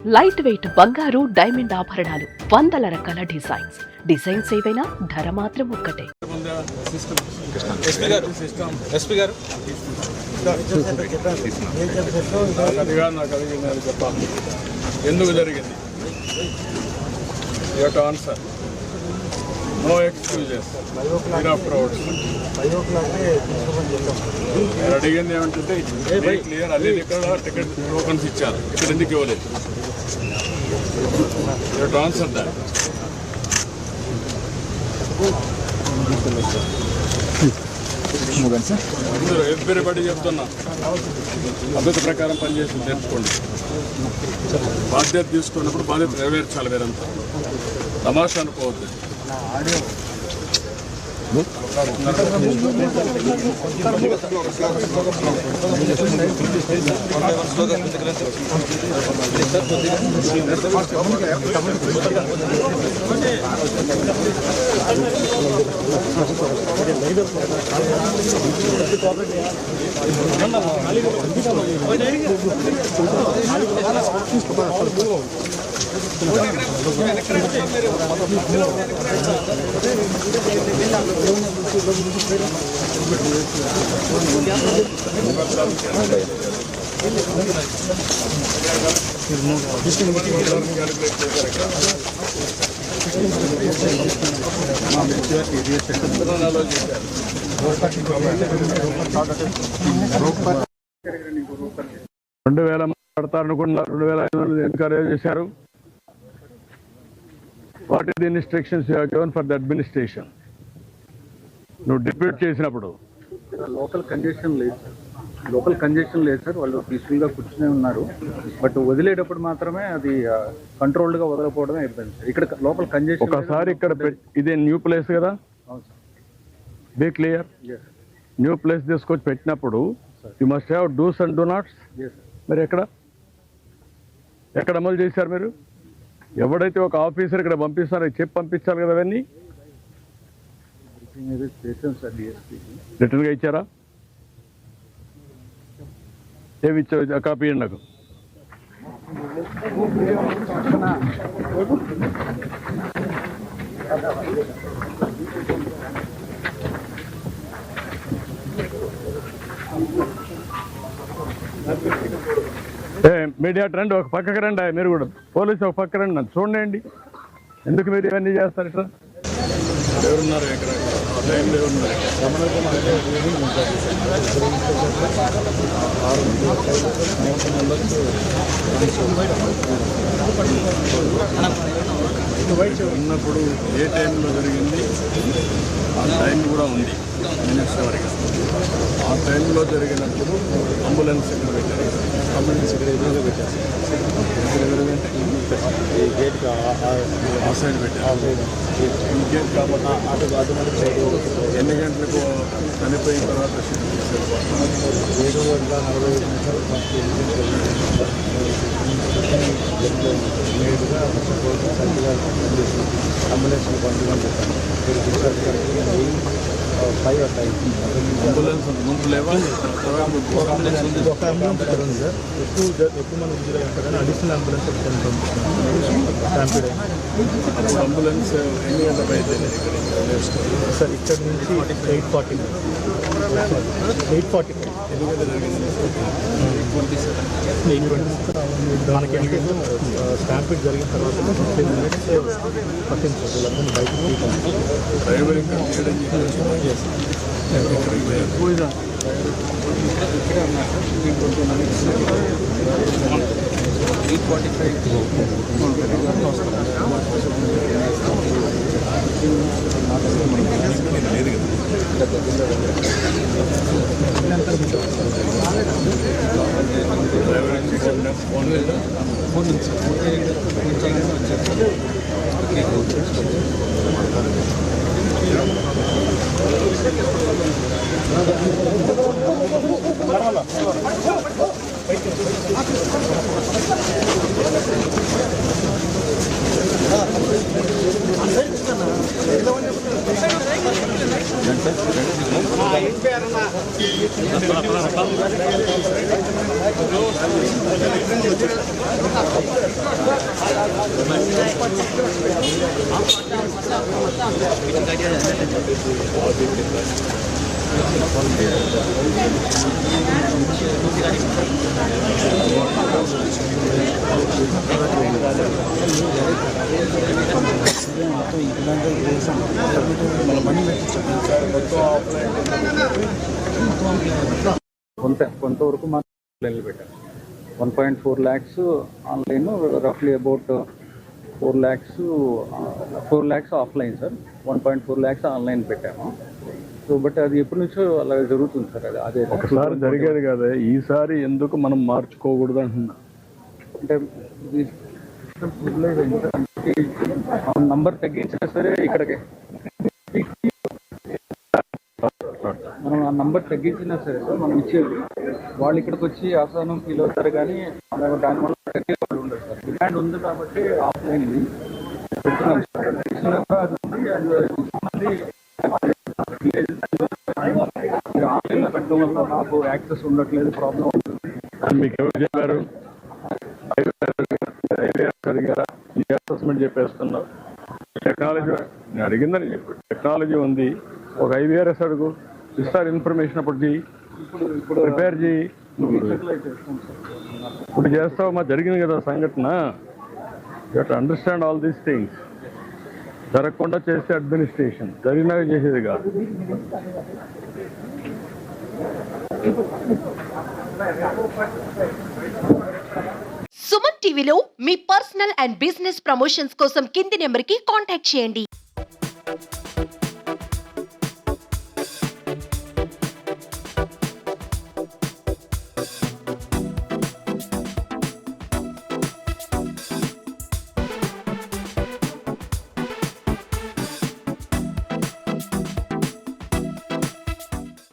Light weight బంగారు diamond ఆభరణాలు, వందల రకాల డిజైన్స్ ఏవైనా ధర మాత్రం ఒక్కటే. ఎందుకు జరిగింది? ఆన్సర్. No excuses. నేను అడిగింది ఏమంటే క్లియర్ అన్ని ఇక్కడ టికెట్ టోకన్స్ ఇచ్చారు, ఇక్కడ ఎందుకు ఇవ్వలేదు? Answer that. ఎవ్రీబడి చెప్తున్నా, పద్ధతి ప్రకారం పనిచేసి నేర్చుకోండి. బాధ్యత తీసుకున్నప్పుడు బాధ్యత నెరవేర్చాలి. వేరంతా తమాషా అనుకోవద్దు. మాట్లాడతారనుకున్నా 2500 ఎన్కరేజ్ చేశారు. What is the instructions you have given for the administration? నువ్వు డిప్యూట్ చేసినప్పుడు లోకల్ కంజెషన్ లేదు సార్. వాళ్ళు పీస్ఫుల్గా కూర్చునే ఉన్నారు. బట్ వదిలేటప్పుడు మాత్రమే అది కంట్రోల్డ్గా వదలకపోవడమే అయిపోయింది సార్. ఇక్కడ లోకల్ కంజెషన్ ఒకసారి ఇక్కడ ఇదే న్యూ ప్లేస్ కదా, బీ క్లియర్. న్యూ ప్లేస్ తీసుకొచ్చి పెట్టినప్పుడు you must have dos and do nots. మరి ఎక్కడ అమలు చేశారు మీరు? ఎవడైతే ఒక ఆఫీసర్ ఇక్కడ పంపిస్తారో చెప్పి పంపించాలి కదా. అవన్నీ రిటర్న్గా ఇచ్చారా? ఏమి ఇచ్చారు? కాపీ ఇవ్వండి నాకు. మీడియా రండి, ఒక పక్కకి రండి. మీరు కూడా పోలీసు ఒక పక్క రండి, నన్ను చూడండి. ఎందుకు మీరు ఇవన్నీ చేస్తారు ఇట్లా? ఎవరున్నారు ఇక్కడ? ఉన్నప్పుడు ఏ టైంలో జరిగింది ఆ టైం కూడా ఉంది, మినిట్స్ వరకు. ఆ టైంలో జరిగినప్పుడు అంబులెన్స్ ఇక్కడ పెట్టారు. అంబులెన్స్ ఇక్కడ ఎదురుగా పెట్టారు. ఆ సైడ్ పెట్టారు. ఇంకేం కాబట్టి ఎన్ని గంటలకు చనిపోయిన తర్వాత 7:45 అంబులెన్స్ అంబులెన్స్ ముందు లేవా? ఒక అంబులెన్స్ ఉంది సార్. ఎక్కువ మంది కానీ అడిషనల్ అంబులెన్స్ అంబులెన్స్ ఎన్ని గంటలకు అయితే సార్? ఇక్కడ నుంచి 8:40 మనకి స్టాంపిడ్ జరిగిన తర్వాత 15 minutes పట్టింది సార్. వీళ్ళందరినీ బయటకు డ్రైవరింగ్ కొంతవరకు మాత్రం ఆన్లైన్లో పెట్టాము. 1.4 lakhs ఆన్లైన్, రఫ్లీ about 4 lakhs offline sir. 1.4 lakhs online పెట్టాము. సో బట్ అది ఎప్పటి నుంచో అలా జరుగుతుంది సార్. అదే ఒకసారి జరిగేది కదా, ఈసారి ఎందుకు మనం మార్చుకోకూడదు అంటున్నా. అంటే నంబర్ తగ్గించినా సరే ఇక్కడికి మనం ఆ నంబర్ తగ్గించినా సరే సార్ మనం ఇచ్చేది వాళ్ళు ఇక్కడికి వచ్చి అసహనం ఫీల్ అవుతారు, కానీ దానివల్ల వాళ్ళు ఉండదు సార్. డిమాండ్ ఉంది కాబట్టి ఆఫ్లైన్ పెడుతున్నాం సార్. ఆన్లైన్లో పెట్టడం వల్ల నాకు యాక్సెస్ ఉండట్లేదు, ప్రాబ్లం ఉంటుంది. మీకు ఎవరు చెప్పారు? అడిగారా? ఈ అసెస్మెంట్ చెప్పేస్తున్నావు. టెక్నాలజీ నేను అడిగిందని చెప్పు. టెక్నాలజీ ఉంది, ఒక IVRS అడుగు, ఇస్తారు ఇన్ఫర్మేషన్. అప్పుడు చెయ్యి, ఇప్పుడు ప్రిపేర్ చేయి. ఇప్పుడు చేస్తావు. మా జరిగింది కదా సంఘటన. You to understand all these things. జరగకుండా చేసే అడ్మినిస్ట్రేషన్, జరిగినాక చేసేది కాదు. సుమన్ టీవీలో మీ పర్సనల్ అండ్ బిజినెస్ ప్రమోషన్స్ కోసం కింది నెంబర్కి కాంటాక్ట్ చేయండి.